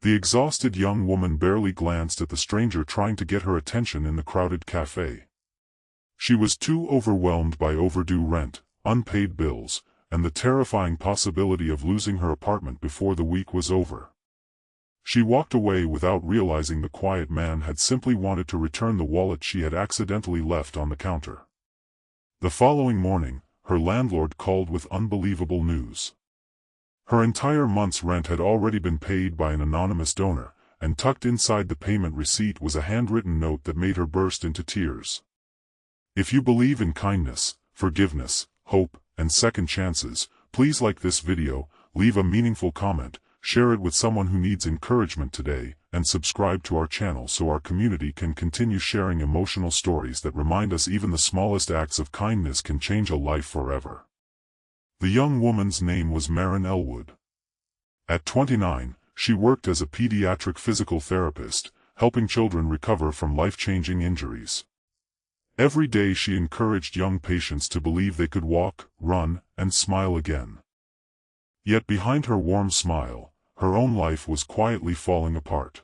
The exhausted young woman barely glanced at the stranger trying to get her attention in the crowded cafe. She was too overwhelmed by overdue rent, unpaid bills, and the terrifying possibility of losing her apartment before the week was over. She walked away without realizing the quiet man had simply wanted to return the wallet she had accidentally left on the counter. The following morning, her landlord called with unbelievable news. Her entire month's rent had already been paid by an anonymous donor, and tucked inside the payment receipt was a handwritten note that made her burst into tears. If you believe in kindness, forgiveness, hope, and second chances, please like this video, leave a meaningful comment, share it with someone who needs encouragement today, and subscribe to our channel so our community can continue sharing emotional stories that remind us even the smallest acts of kindness can change a life forever. The young woman's name was Maren Elwood. At 29, she worked as a pediatric physical therapist, helping children recover from life-changing injuries. Every day she encouraged young patients to believe they could walk, run, and smile again. Yet behind her warm smile, her own life was quietly falling apart.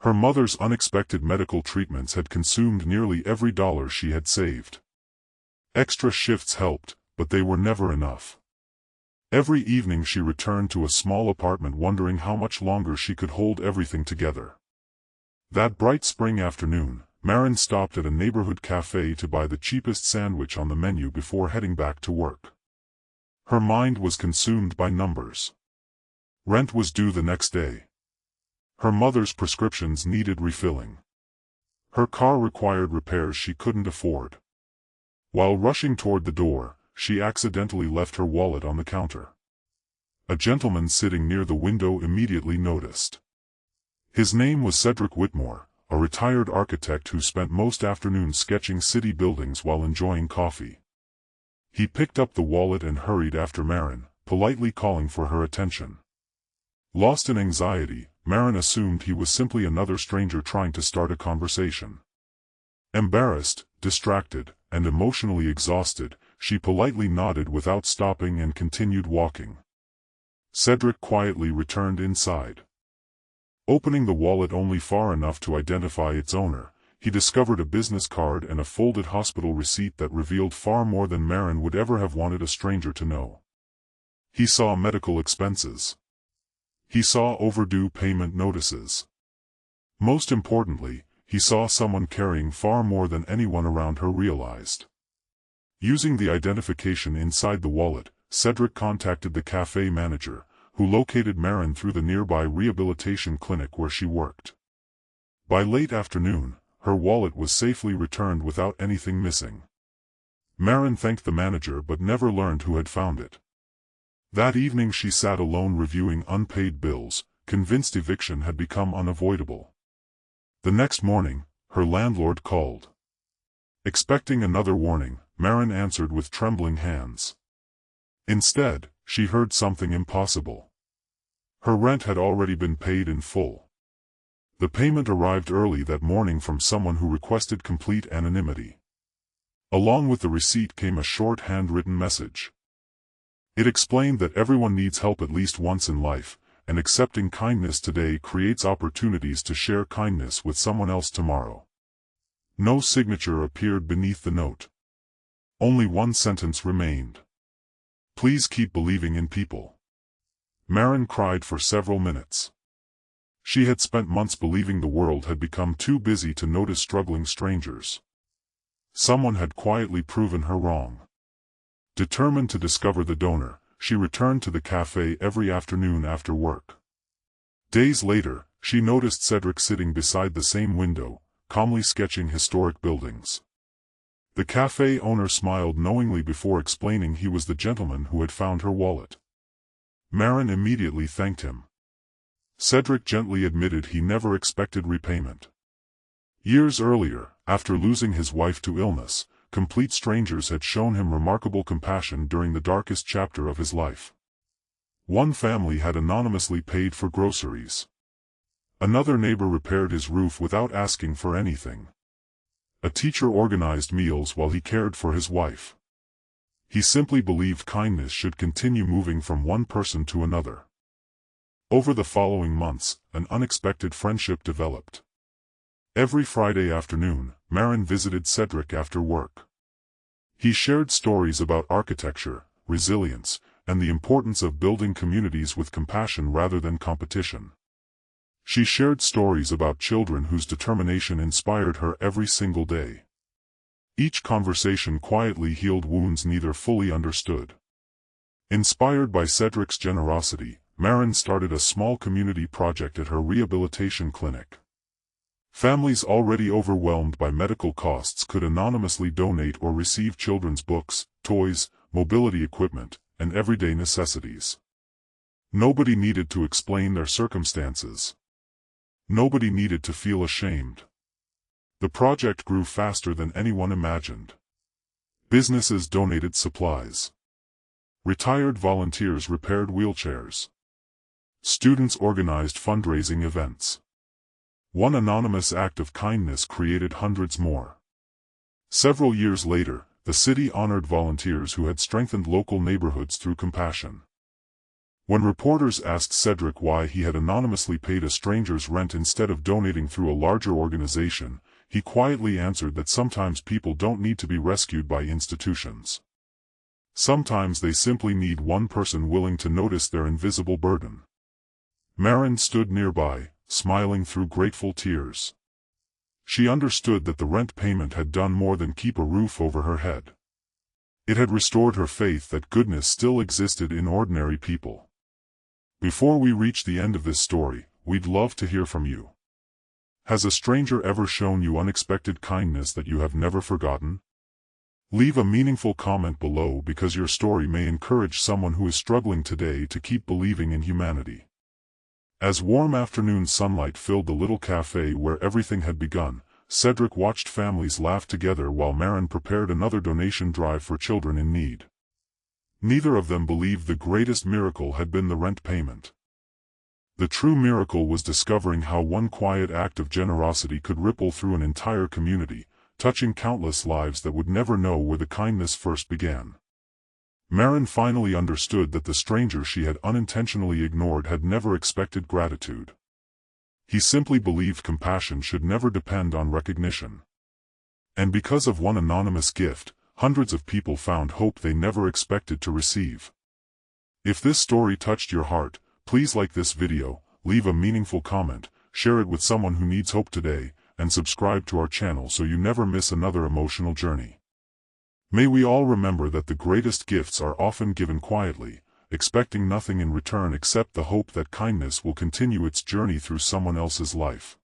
Her mother's unexpected medical treatments had consumed nearly every dollar she had saved. Extra shifts helped, but they were never enough. Every evening she returned to a small apartment wondering how much longer she could hold everything together. That bright spring afternoon, Maren stopped at a neighborhood cafe to buy the cheapest sandwich on the menu before heading back to work. Her mind was consumed by numbers. Rent was due the next day. Her mother's prescriptions needed refilling. Her car required repairs she couldn't afford. While rushing toward the door, she accidentally left her wallet on the counter. A gentleman sitting near the window immediately noticed. His name was Cedric Whitmore, a retired architect who spent most afternoons sketching city buildings while enjoying coffee. He picked up the wallet and hurried after Maren, politely calling for her attention. Lost in anxiety, Maren assumed he was simply another stranger trying to start a conversation. Embarrassed, distracted, and emotionally exhausted, she politely nodded without stopping and continued walking. Cedric quietly returned inside. Opening the wallet only far enough to identify its owner, he discovered a business card and a folded hospital receipt that revealed far more than Maren would ever have wanted a stranger to know. He saw medical expenses. He saw overdue payment notices. Most importantly, he saw someone carrying far more than anyone around her realized. Using the identification inside the wallet, Cedric contacted the cafe manager, who located Maren through the nearby rehabilitation clinic where she worked. By late afternoon, her wallet was safely returned without anything missing. Maren thanked the manager but never learned who had found it. That evening she sat alone reviewing unpaid bills, convinced eviction had become unavoidable. The next morning, her landlord called. Expecting another warning, Maren answered with trembling hands. Instead, she heard something impossible. Her rent had already been paid in full. The payment arrived early that morning from someone who requested complete anonymity. Along with the receipt came a short handwritten message. It explained that everyone needs help at least once in life, and accepting kindness today creates opportunities to share kindness with someone else tomorrow. No signature appeared beneath the note. Only one sentence remained. Please keep believing in people. Maren cried for several minutes. She had spent months believing the world had become too busy to notice struggling strangers. Someone had quietly proven her wrong. Determined to discover the donor, she returned to the cafe every afternoon after work. Days later, she noticed Cedric sitting beside the same window, calmly sketching historic buildings. The cafe owner smiled knowingly before explaining he was the gentleman who had found her wallet. Maren immediately thanked him. Cedric gently admitted he never expected repayment. Years earlier, after losing his wife to illness, complete strangers had shown him remarkable compassion during the darkest chapter of his life. One family had anonymously paid for groceries. Another neighbor repaired his roof without asking for anything. A teacher organized meals while he cared for his wife. He simply believed kindness should continue moving from one person to another. Over the following months, an unexpected friendship developed. Every Friday afternoon, Marin visited Cedric after work. He shared stories about architecture, resilience, and the importance of building communities with compassion rather than competition. She shared stories about children whose determination inspired her every single day. Each conversation quietly healed wounds neither fully understood. Inspired by Cedric's generosity, Marin started a small community project at her rehabilitation clinic. Families already overwhelmed by medical costs could anonymously donate or receive children's books, toys, mobility equipment, and everyday necessities. Nobody needed to explain their circumstances. Nobody needed to feel ashamed. The project grew faster than anyone imagined. Businesses donated supplies. Retired volunteers repaired wheelchairs. Students organized fundraising events. One anonymous act of kindness created hundreds more. Several years later, the city honored volunteers who had strengthened local neighborhoods through compassion. When reporters asked Cedric why he had anonymously paid a stranger's rent instead of donating through a larger organization, he quietly answered that sometimes people don't need to be rescued by institutions. Sometimes they simply need one person willing to notice their invisible burden. Marin stood nearby, smiling through grateful tears. She understood that the rent payment had done more than keep a roof over her head. It had restored her faith that goodness still existed in ordinary people. Before we reach the end of this story, we'd love to hear from you. Has a stranger ever shown you unexpected kindness that you have never forgotten? Leave a meaningful comment below because your story may encourage someone who is struggling today to keep believing in humanity. As warm afternoon sunlight filled the little cafe where everything had begun, Cedric watched families laugh together while Marin prepared another donation drive for children in need. Neither of them believed the greatest miracle had been the rent payment. The true miracle was discovering how one quiet act of generosity could ripple through an entire community, touching countless lives that would never know where the kindness first began. Marin finally understood that the stranger she had unintentionally ignored had never expected gratitude. He simply believed compassion should never depend on recognition. And because of one anonymous gift, hundreds of people found hope they never expected to receive. If this story touched your heart, please like this video, leave a meaningful comment, share it with someone who needs hope today, and subscribe to our channel so you never miss another emotional journey. May we all remember that the greatest gifts are often given quietly, expecting nothing in return except the hope that kindness will continue its journey through someone else's life.